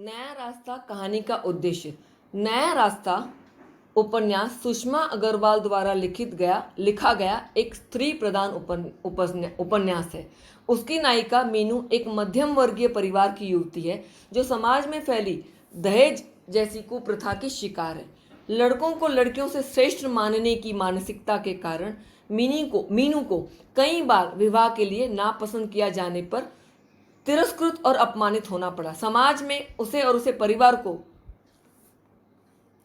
नया रास्ता कहानी का उद्देश्य। नया रास्ता उपन्यास सुषमा अग्रवाल द्वारा लिखा गया एक स्त्री प्रधान उपन्यास है। उसकी नायिका मीनू एक मध्यम वर्गीय परिवार की युवती है जो समाज में फैली दहेज जैसी कुप्रथा की शिकार है। लड़कों को लड़कियों से श्रेष्ठ मानने की मानसिकता के कारण मीनू को कई बार विवाह के लिए नापसंद किया जाने पर तिरस्कृत और अपमानित होना पड़ा। समाज में उसे और उसे परिवार को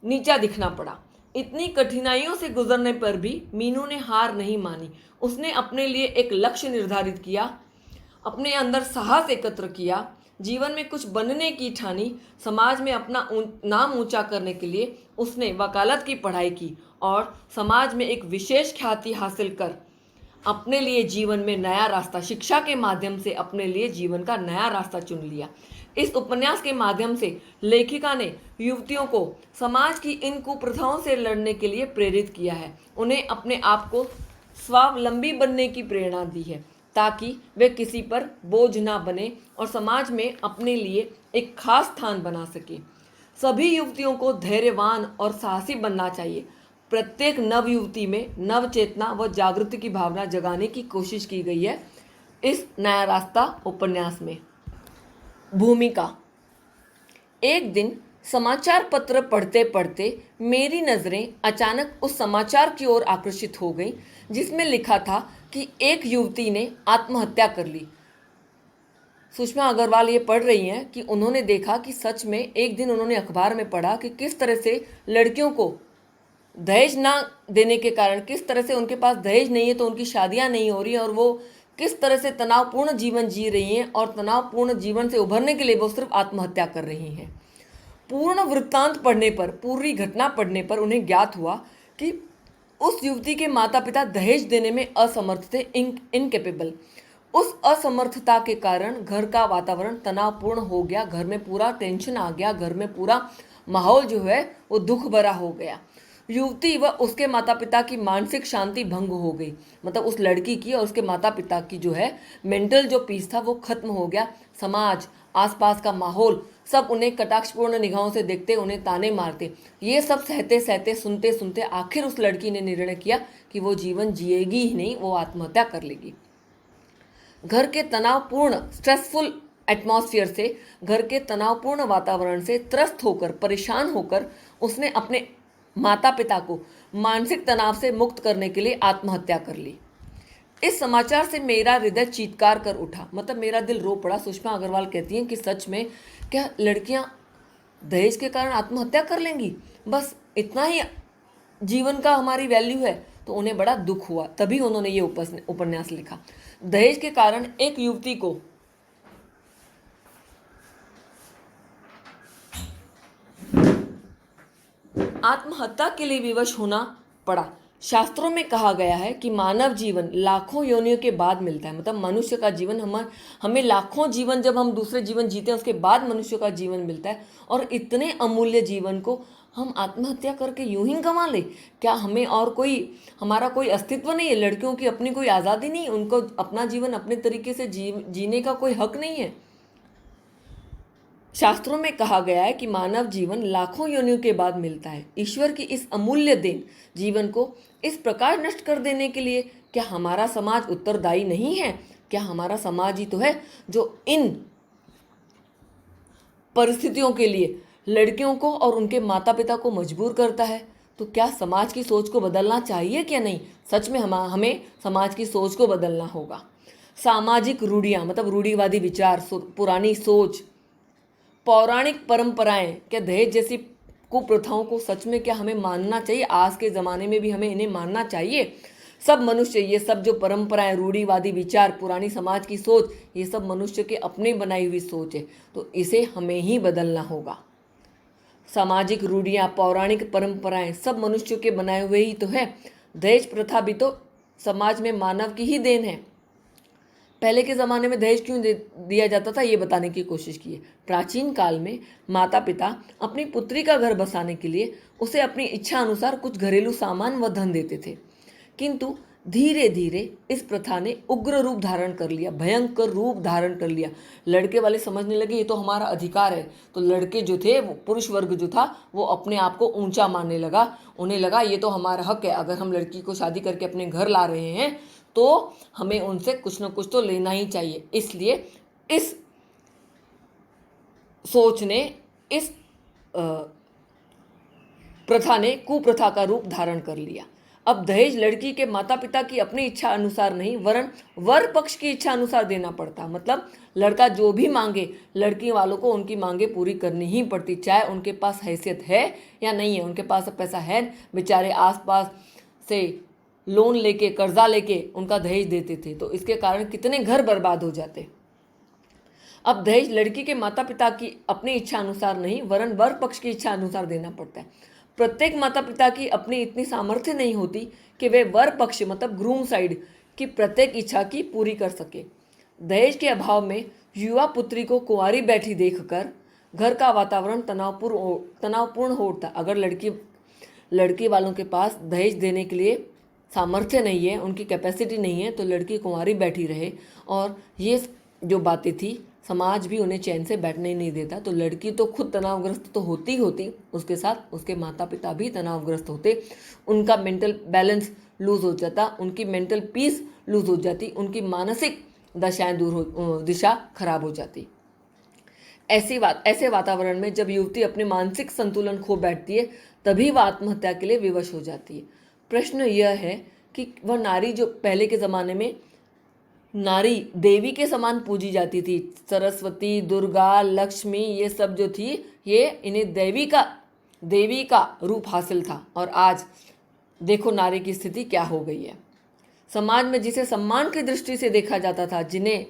नीचा दिखना पड़ा। इतनी कठिनाइयों से गुजरने पर भी मीनू ने हार नहीं मानी। उसने अपने लिए एक लक्ष्य निर्धारित किया, अपने अंदर साहस एकत्र किया, जीवन में कुछ बनने की ठानी। समाज में अपना नाम ऊंचा करने के लिए उसने वकालत की पढ़ाई की और समाज में एक विशेष ख्याति हासिल कर अपने लिए जीवन में नया रास्ता, शिक्षा के माध्यम से अपने लिए जीवन का नया रास्ता चुन लिया। इस उपन्यास के माध्यम से लेखिका ने युवतियों को समाज की इन कुप्रथाओं से लड़ने के लिए प्रेरित किया है। उन्हें अपने आप को स्वावलंबी बनने की प्रेरणा दी है ताकि वे किसी पर बोझ ना बने और समाज में अपने लिए एक खास स्थान बना सके। सभी युवतियों को धैर्यवान और साहसी बनना चाहिए। प्रत्येक नव युवती में नव चेतना व जागृति की भावना जगाने की कोशिश की गई है इस नया रास्ता उपन्यास में। भूमिका। एक दिन समाचार पत्र पढ़ते पढ़ते मेरी नज़रें अचानक उस समाचार की ओर आकर्षित हो गई जिसमें लिखा था कि एक युवती ने आत्महत्या कर ली। सुषमा अग्रवाल ये पढ़ रही हैं कि उन्होंने देखा कि सच में एक दिन उन्होंने अखबार में पढ़ा कि किस तरह से लड़कियों को दहेज ना देने के कारण, किस तरह से उनके पास दहेज नहीं है तो उनकी शादियां नहीं हो रही और वो किस तरह से तनावपूर्ण जीवन जी रही हैं और तनावपूर्ण जीवन से उभरने के लिए वो सिर्फ आत्महत्या कर रही हैं। पूर्ण वृत्तांत पढ़ने पर, पूरी घटना पढ़ने पर उन्हें ज्ञात हुआ कि उस युवती के माता पिता दहेज देने में असमर्थ थे, इनकेपेबल। उस असमर्थता के कारण घर का वातावरण तनावपूर्ण हो गया, घर में पूरा टेंशन आ गया, घर में पूरा माहौल जो है वो दुख भरा हो गया। युवती व उसके माता पिता की मानसिक शांति भंग हो गई, मतलब उस लड़की की और उसके माता पिता की जो है मेंटल जो पीस था वो खत्म हो गया। समाज, आसपास का माहौल सब उन्हें कटाक्षपूर्ण निगाहों से देखते, उन्हें ताने मारते। ये सब सहते सहते, सुनते सुनते आखिर उस लड़की ने निर्णय किया कि वो जीवन जिएगी ही नहीं, वो आत्महत्या कर लेगी। घर के तनावपूर्ण स्ट्रेसफुल एटमॉस्फेयर से, घर के तनावपूर्ण वातावरण से त्रस्त होकर, परेशान होकर उसने अपने माता पिता को मानसिक तनाव से मुक्त करने के लिए आत्महत्या कर ली। इस समाचार से मेरा हृदय चीत्कार कर उठा, मतलब मेरा दिल रो पड़ा। सुषमा अग्रवाल कहती हैं कि सच में क्या लड़कियां दहेज के कारण आत्महत्या कर लेंगी? बस इतना ही जीवन का हमारी वैल्यू है? तो उन्हें बड़ा दुख हुआ, तभी उन्होंने ये उपन्यास लिखा। दहेज के कारण एक युवती को आत्महत्या के लिए विवश होना पड़ा। शास्त्रों में कहा गया है कि मानव जीवन लाखों योनियों के बाद मिलता है, मतलब मनुष्य का जीवन हमें लाखों जीवन, जब हम दूसरे जीवन जीते हैं उसके बाद मनुष्य का जीवन मिलता है। और इतने अमूल्य जीवन को हम आत्महत्या करके यूं ही गंवा ले? क्या हमें और हमारा कोई अस्तित्व नहीं है? लड़कियों की अपनी कोई आज़ादी नहीं? उनको अपना जीवन अपने तरीके से जीने का कोई हक नहीं है? शास्त्रों में कहा गया है कि मानव जीवन लाखों योनियों के बाद मिलता है। ईश्वर की इस अमूल्य देन जीवन को इस प्रकार नष्ट कर देने के लिए क्या हमारा समाज उत्तरदायी नहीं है? क्या हमारा समाज ही तो है जो इन परिस्थितियों के लिए लड़कियों को और उनके माता पिता को मजबूर करता है? तो क्या समाज की सोच को बदलना चाहिए क्या नहीं? सच में हमें समाज की सोच को बदलना होगा। सामाजिक रूढ़ियाँ, मतलब रूढ़िवादी विचार, पुरानी सोच, पौराणिक परंपराएं, क्या दहेज जैसी कुप्रथाओं को सच में क्या हमें मानना चाहिए? आज के ज़माने में भी हमें इन्हें मानना चाहिए? सब मनुष्य, ये सब जो परंपराएं, रूढ़िवादी विचार, पुरानी समाज की सोच, ये सब मनुष्य के अपने बनाई हुई सोच है, तो इसे हमें ही बदलना होगा। सामाजिक रूढ़ियाँ, पौराणिक परंपराएं सब मनुष्य के बनाए हुए ही तो है। दहेज प्रथा भी तो समाज में मानव की ही देन है। पहले के ज़माने में दहेज क्यों दिया जाता था, ये बताने की कोशिश की है। प्राचीन काल में माता पिता अपनी पुत्री का घर बसाने के लिए उसे अपनी इच्छा अनुसार कुछ घरेलू सामान व धन देते थे, किंतु धीरे धीरे इस प्रथा ने उग्र रूप धारण कर लिया, भयंकर रूप धारण कर लिया। लड़के वाले समझने लगे ये तो हमारा अधिकार है। तो लड़के जो थे, वो पुरुष वर्ग जो था, वो अपने आप को ऊंचा मानने लगा। उन्हें लगा ये तो हमारा हक है, अगर हम लड़की को शादी करके अपने घर ला रहे हैं तो हमें उनसे कुछ ना कुछ तो लेना ही चाहिए। इसलिए इस सोच ने, इस प्रथा ने कुप्रथा का रूप धारण कर लिया। अब दहेज लड़की के माता पिता की अपनी इच्छा अनुसार नहीं, वरन वर पक्ष की इच्छा अनुसार देना पड़ता। मतलब लड़का जो भी मांगे, लड़की वालों को उनकी मांगे पूरी करनी ही पड़ती, चाहे उनके पास हैसियत है या नहीं है। उनके पास पैसा है, बेचारे आसपास से लोन लेके, कर्जा लेके उनका दहेज देते थे, तो इसके कारण कितने घर बर्बाद हो जाते। अब दहेज लड़की के माता पिता की अपनी इच्छा अनुसार नहीं, वरन वर पक्ष की इच्छा अनुसार देना पड़ता है। प्रत्येक माता पिता की अपनी इतनी सामर्थ्य नहीं होती कि वे वर पक्ष मतलब ग्रूम साइड की प्रत्येक इच्छा की पूरी कर सके। दहेज के अभाव में युवा पुत्री को कुंवारी बैठी देखकर घर का वातावरण तनावपूर्ण हो उठता। अगर लड़की वालों के पास दहेज देने के लिए सामर्थ्य नहीं है, उनकी कैपेसिटी नहीं है, तो लड़की कुंवारी बैठी रहे, और ये जो बातें थी समाज भी उन्हें चैन से बैठने ही नहीं देता। तो लड़की तो खुद तनावग्रस्त तो होती, उसके साथ उसके माता पिता भी तनावग्रस्त होते, उनका मेंटल बैलेंस लूज हो जाता, उनकी मेंटल पीस लूज हो जाती, उनकी मानसिक दिशा खराब हो जाती। ऐसे वातावरण में जब युवती अपने मानसिक संतुलन खो बैठती है, तभी वह आत्महत्या के लिए विवश हो जाती है। प्रश्न यह है कि वह नारी जो पहले के ज़माने में नारी देवी के समान पूजी जाती थी, सरस्वती, दुर्गा, लक्ष्मी, ये सब जो थी, ये इन्हें देवी का रूप हासिल था। और आज देखो नारी की स्थिति क्या हो गई है। समाज में जिसे सम्मान की दृष्टि से देखा जाता था, जिन्हें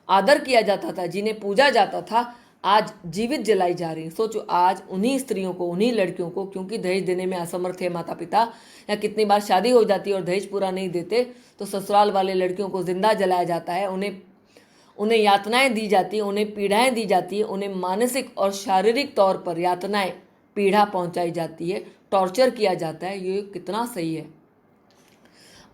आदर किया जाता था, जिन्हें पूजा जाता था, आज जीवित जलाई जा रही है। सोचो, आज उन्हीं स्त्रियों को, उन्हीं लड़कियों को, क्योंकि दहेज देने में असमर्थ है माता पिता, या कितनी बार शादी हो जाती है और दहेज पूरा नहीं देते, तो ससुराल वाले लड़कियों को जिंदा जलाया जाता है, उन्हें यातनाएं दी जाती हैं, उन्हें पीड़ाएं दी जाती है, उन्हें मानसिक और शारीरिक तौर पर यातनाएं, पीड़ा पहुंचाई जाती है, टॉर्चर किया जाता है। ये कितना सही है?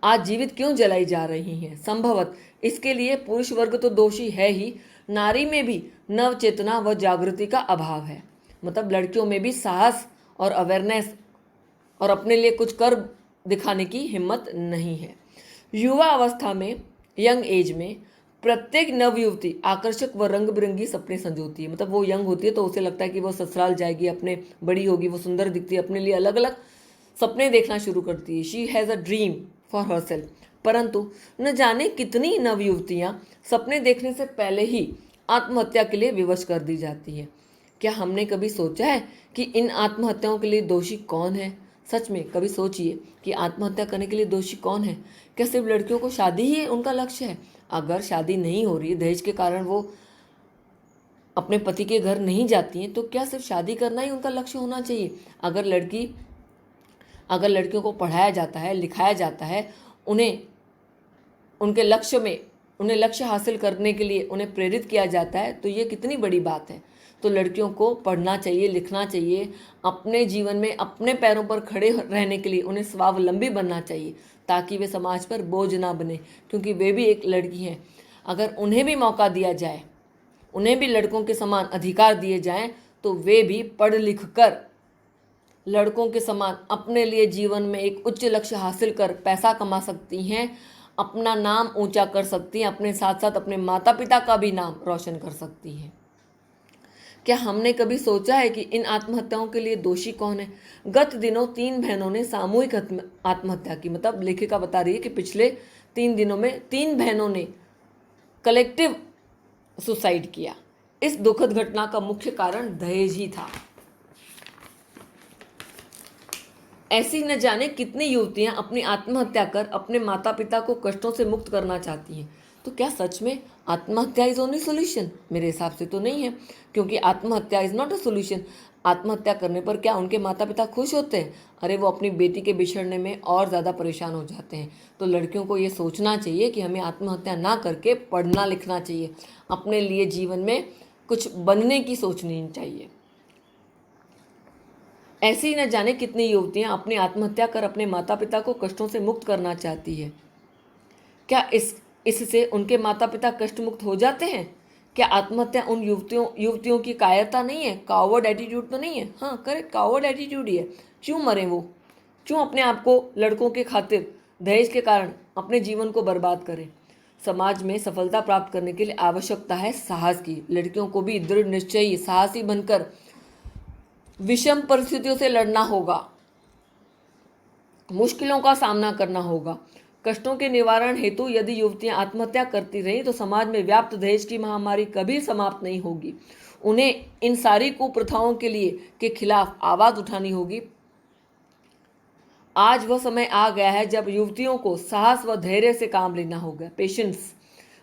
आज जीवित क्यों जलाई जा रही हैं? संभवतः इसके लिए पुरुष वर्ग तो दोषी है ही, नारी में भी नव चेतना व जागृति का अभाव है। मतलब लड़कियों में भी साहस और अवेयरनेस और अपने लिए कुछ कर दिखाने की हिम्मत नहीं है। युवा अवस्था में, यंग एज में, प्रत्येक नव युवती आकर्षक व रंग बिरंगी सपने संजोती है। मतलब वो यंग होती है तो उसे लगता है कि वो ससुराल जाएगी, अपने बड़ी होगी, वो सुंदर दिखती है, अपने लिए अलग अलग सपने देखना शुरू करती है। She has a dream for herself. परंतु न जाने कितनी नव युवतियाँ सपने देखने से पहले ही आत्महत्या के लिए विवश कर दी जाती है। क्या हमने कभी सोचा है कि इन आत्महत्याओं के लिए दोषी कौन है? सच में कभी सोचिए कि आत्महत्या करने के लिए दोषी कौन है? क्या सिर्फ लड़कियों को शादी ही उनका लक्ष्य है? अगर शादी नहीं हो रही है, दहेज के कारण वो अपने पति के घर नहीं जाती हैं, तो क्या सिर्फ शादी करना ही उनका लक्ष्य होना चाहिए? अगर लड़कियों को पढ़ाया जाता है, लिखाया जाता है, उन्हें लक्ष्य हासिल करने के लिए उन्हें प्रेरित किया जाता है, तो ये कितनी बड़ी बात है। तो लड़कियों को पढ़ना चाहिए, लिखना चाहिए, अपने जीवन में अपने पैरों पर खड़े रहने के लिए उन्हें स्वावलंबी बनना चाहिए, ताकि वे समाज पर बोझ ना बने, क्योंकि वे भी एक लड़की हैं। अगर उन्हें भी मौका दिया जाए, उन्हें भी लड़कों के समान अधिकार दिए जाएं, तो वे भी पढ़ लिख कर लड़कों के समान अपने लिए जीवन में एक उच्च लक्ष्य हासिल कर पैसा कमा सकती हैं, अपना नाम ऊंचा कर सकती हैं, अपने साथ साथ अपने माता पिता का भी नाम रोशन कर सकती हैं। क्या हमने कभी सोचा है कि इन आत्महत्याओं के लिए दोषी कौन है? गत दिनों 3 बहनों ने सामूहिक आत्महत्या की। मतलब लेखिका बता रही है कि पिछले 3 दिनों में 3 बहनों ने कलेक्टिव सुसाइड किया। इस दुखद घटना का मुख्य कारण दहेज ही था। ऐसी न जाने कितनी युवतियां अपनी आत्महत्या कर अपने माता पिता को कष्टों से मुक्त करना चाहती हैं। तो क्या सच में आत्महत्या इज ओनली सोल्यूशन? मेरे हिसाब से तो नहीं है, क्योंकि आत्महत्या इज नॉट अ सोल्यूशन। आत्महत्या करने पर क्या उनके माता पिता खुश होते हैं? अरे वो अपनी बेटी के बिछड़ने में और ज़्यादा परेशान हो जाते हैं। तो लड़कियों को ये सोचना चाहिए कि हमें आत्महत्या ना करके पढ़ना लिखना चाहिए, अपने लिए जीवन में कुछ बनने की सोचनी चाहिए। ऐसी न जाने कितनी युवतियां अपनी आत्महत्या कर अपने माता पिता को कष्टों से मुक्त करना चाहती है। क्या इससे उनके माता पिता कष्ट मुक्त हो जाते हैं? क्या आत्महत्या उन युवतियों की कायरता नहीं है, कावर्ड एटीट्यूड तो नहीं है? हाँ करेक्ट, कावर्ड एटीट्यूड ही है। क्यों मरे वो? क्यों अपने आप को लड़कों के खातिर दहेज के कारण अपने जीवन को बर्बाद करें? समाज में सफलता प्राप्त करने के लिए आवश्यकता है साहस की। लड़कियों को भी दृढ़ निश्चयी साहसी बनकर विषम परिस्थितियों से लड़ना होगा, मुश्किलों का सामना करना होगा। कष्टों के निवारण हेतु यदि युवतियां आत्महत्या करती रहीं तो समाज में व्याप्त दहेज की महामारी कभी समाप्त नहीं होगी। उन्हें इन सारी कुप्रथाओं के खिलाफ आवाज उठानी होगी। आज वह समय आ गया है जब युवतियों को साहस व धैर्य से काम लेना होगा, पेशेंस।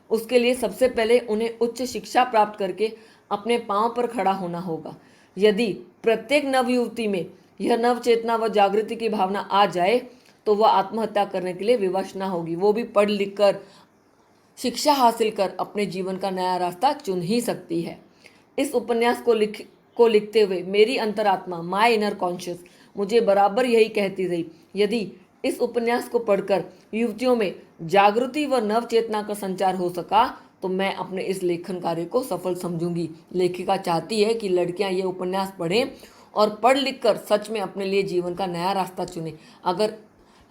उसके लिए सबसे पहले उन्हें उच्च शिक्षा प्राप्त करके अपने पांव पर खड़ा होना होगा। यदि प्रत्येक नव युवती में यह नव चेतना व जागृति की भावना आ जाए तो वह आत्महत्या करने के लिए विवश ना होगी। वो भी पढ़ लिख कर, शिक्षा हासिल कर अपने जीवन का नया रास्ता चुन ही सकती है। इस उपन्यास को लिखते हुए मेरी अंतरात्मा, माय इनर कॉन्शियस, मुझे बराबर यही कहती रही, यदि इस उपन्यास को पढ़कर युवतियों में जागृति व नव चेतना का संचार हो सका तो मैं अपने इस लेखन कार्य को सफल समझूंगी। लेखिका चाहती है कि लड़कियां ये उपन्यास पढ़ें और पढ़ लिख कर सच में अपने लिए जीवन का नया रास्ता चुनें। अगर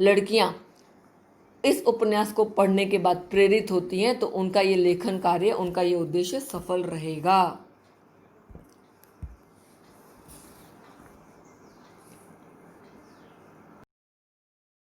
लड़कियां इस उपन्यास को पढ़ने के बाद प्रेरित होती हैं तो उनका ये लेखन कार्य, उनका ये उद्देश्य सफल रहेगा।